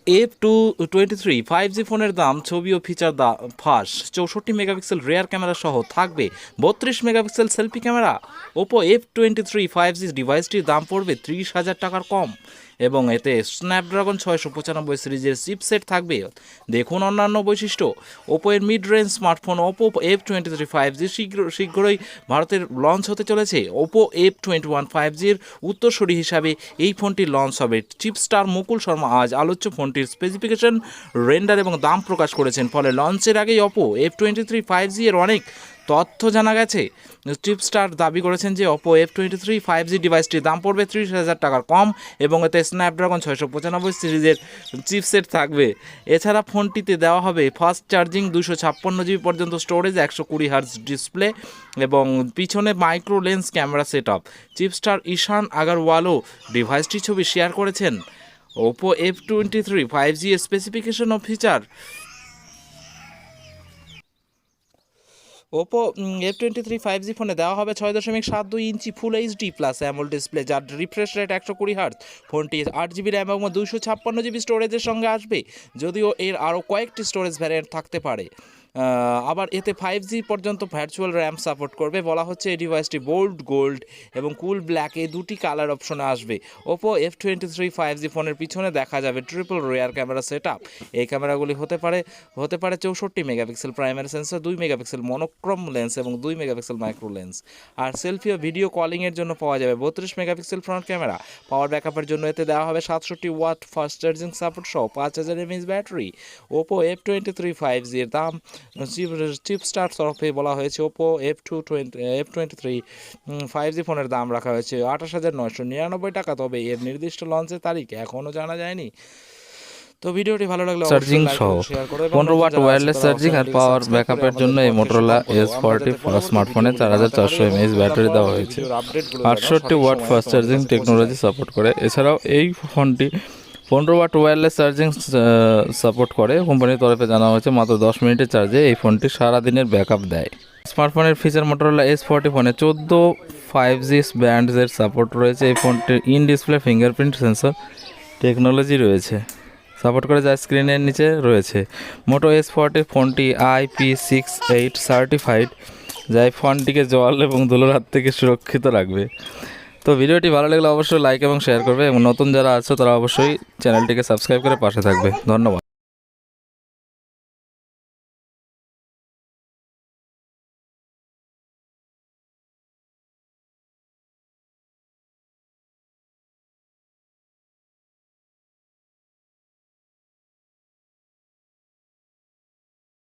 F23 5G ফোনের দাম, ছবি ও ফিচার ফাঁস। 64 মেগাপিক্সেল রেয়ার ক্যামেরা সহ থাকবে 32 megapixel selfie camera. Oppo F23 5G ডিভাইসটির দাম পড়বে 30,000 টাকার কম এবং এতে স্ন্যাপড্রাগন 695 সিরিজের চিপসেট থাকবে। দেখুন অন্যান্য বৈশিষ্ট্য। ওপো এর mid range smartphone Oppo F23 5G শীঘ্রই ভারতের লঞ্চ হতে চলেছে। ওপো F21 5Gর উত্তরসূরি হিসাবে এই ফোনটি লঞ্চ হবে। চিপস্টার মুকুল শর্মা আজ আলোচ্য ফোনটির স্পেসিফিকেশন, রেন্ডার এবং দাম প্রকাশ করেছেন। ফলে লঞ্চের আগেই ওপো F23 5G এর অনেক তথ্য জানা গেছে। চিপস্টার দাবি করেছেন যে ওপো F23 5G ডিভাইসটির দাম পড়বে 30,000 টাকার কম এবং এতে স্ন্যাপড্রাগন 695 সিরিজের চিপসেট থাকবে। এছাড়া ফোনটিতে দেওয়া হবে ফাস্ট চার্জিং, 256 GB পর্যন্ত স্টোরেজ, 120 হার্জ ডিসপ্লে এবং পিছনে micro lens camera set up. Tipster Ishan আগারওয়ালও ডিভাইসটির ছবি শেয়ার করেছেন। ওপো F23 5G স্পেসিফিকেশন ও ফিচার। ওপো F23 5G ফোনে দেওয়া হবে 6.72 inch full HD plus AMOLED display, যার রিফ্রেশ রেট 120 হার্জ। ফোনটি 8GB র্যাম এবং 256GB স্টোরেজের সঙ্গে আসবে, যদিও এর আরও কয়েকটি স্টোরেজ ভ্যারিয়েন্ট থাকতে পারে। আবার এতে 5G পর্যন্ত ভার্চুয়াল র্যাম সাপোর্ট করবে। বলা হচ্ছে এই ডিভাইসটি বোল্ড গোল্ড এবং কুল ব্ল্যাকে দুটি কালার অপশনে আসবে। ওপো F23 5G ফোনের পিছনে দেখা যাবে triple rare camera set up. এই ক্যামেরাগুলি হতে পারে 64 megapixel primary sensor, 2 megapixel monochrome lens এবং 2 মেগাপিক্সেল মাইক্রো লেন্স। আর সেলফি ও ভিডিও কলিংয়ের জন্য পাওয়া যাবে 32 মেগাপিক্সেল ফ্রন্ট ক্যামেরা। পাওয়ার ব্যাকআপের জন্য এতে দেওয়া হবে 67 ওয়াট ফাস্ট চার্জিং সাপোর্ট সহ 5000 mAh battery. Oppo F23 5G এর দাম চিপস্টার তরফে বলা হয়েছে ওপো F23 5G ফোনের দাম রাখা হয়েছে 28,999 টাকা। তবে এর নির্দিষ্ট লঞ্চের তারিখ এখনও জানা যায়নি। তো ভিডিওটি ভালো লাগলে চার্জিং সহ 15 ওয়াট ওয়্যারলেস চার্জিং আর পাওয়ার ব্যাকআপের জন্য এই মোটরোলা S40 স্মার্টফোনে 4400 mAh ব্যাটারি দেওয়া হয়েছে। 68 watt fast charging technology support করে। এছাড়াও এই ফোনটি 15 ওয়াট ওয়্যারলেস চার্জিং সাপোর্ট করে। কোম্পানির তরফে জানা হয়েছে মাত্র 10 মিনিটের চার্জে এই ফোনটি সারাদিনের ব্যাকআপ দেয়। স্মার্টফোনের ফিচার মোটরোলা S40 ফোনে 14 5G ব্যান্ডসের সাপোর্ট রয়েছে। এই ফোনটির in display fingerprint sensor technology রয়েছে, সাপোর্ট করে, যা স্ক্রিনের নিচে রয়েছে। মোটো S40 ফোনটি IP68 সার্টিফাইড, যা এই ফোনটিকে জল এবং ধুলোর হাত থেকে সুরক্ষিত রাখবে। তো ভিডিওটি ভালো লাগলে অবশ্যই লাইক এবং শেয়ার করবে এবং নতুন যারা আছো তারা অবশ্যই চ্যানেলটিকে সাবস্ক্রাইব করে পাশে থাকবে। ধন্যবাদ।